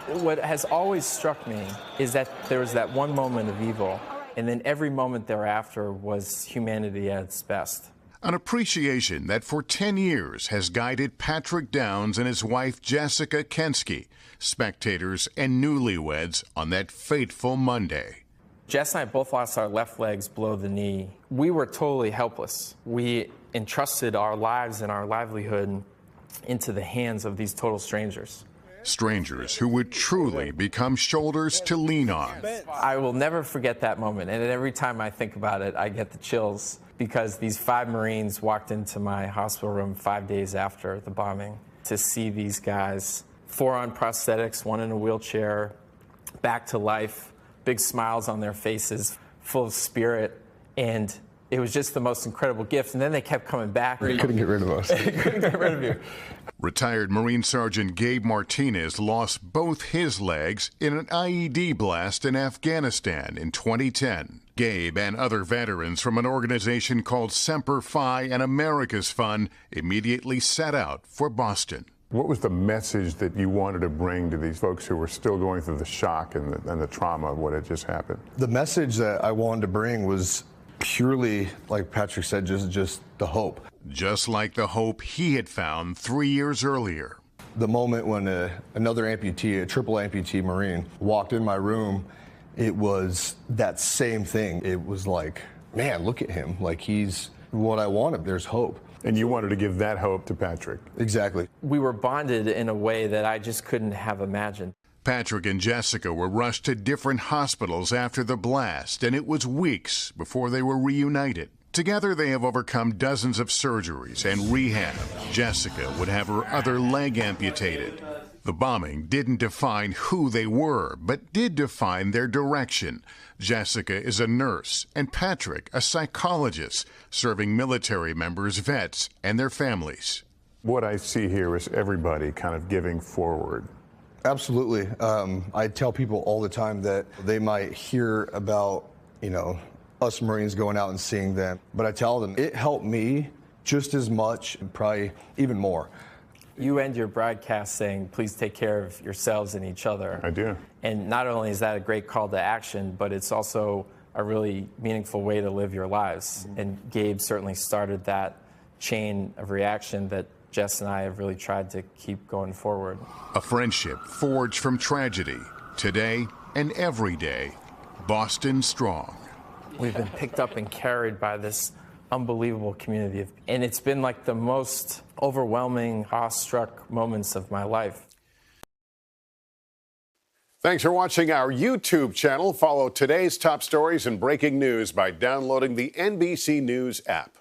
What has always struck me is that there was that one moment of evil, and then every moment thereafter was humanity at its best. An appreciation that for 10 years has guided Patrick Downes and his wife Jessica Kensky, spectators and newlyweds, on that fateful Monday. Jess and I both lost our left legs below the knee. We were totally helpless. We entrusted our lives and our livelihood into the hands of these total strangers. Strangers who would truly become shoulders to lean on. I will never forget that moment, and every time I think about it, I get the chills, because these 5 Marines walked into my hospital room 5 days after the bombing. To see these guys, 4 on prosthetics, 1 in a wheelchair, back to life, big smiles on their faces, full of spirit, and it was just the most incredible gift. And then they kept coming back. They couldn't get rid of us. Couldn't get rid of you. Retired Marine Sergeant Gabe Martinez lost both his legs in an IED blast in Afghanistan in 2010. Gabe and other veterans from an organization called Semper Fi and America's Fund immediately set out for Boston. What was the message that you wanted to bring to these folks who were still going through the shock and the trauma of what had just happened? The message that I wanted to bring was purely, like Patrick said, just the hope. Just like the hope he had found 3 years earlier. The moment when another amputee, a triple amputee Marine, walked in my room, it was that same thing. It was like, man, look at him. Like, he's what I wanted. There's hope. And you wanted to give that hope to Patrick. Exactly. We were bonded in a way that I just couldn't have imagined. Patrick and Jessica were rushed to different hospitals after the blast, and it was weeks before they were reunited. Together, they have overcome dozens of surgeries and rehab. Jessica would have her other leg amputated. The bombing didn't define who they were, but did define their direction. Jessica is a nurse, and Patrick a psychologist, serving military members, vets, and their families. What I see here is everybody kind of giving forward. Absolutely. I tell people all the time that they might hear about, us Marines going out and seeing them, but I tell them it helped me just as much and probably even more. You end your broadcast saying, please take care of yourselves and each other. I do. And not only is that a great call to action, but it's also a really meaningful way to live your lives. Mm-hmm. And Gabe certainly started that chain of reaction that Jess and I have really tried to keep going forward. A friendship forged from tragedy, today and every day, Boston strong. We've been picked up and carried by this unbelievable community, and it's been like the most overwhelming, awestruck moments of my life. Thanks for watching our YouTube channel. Follow today's top stories and breaking news by downloading the NBC News app.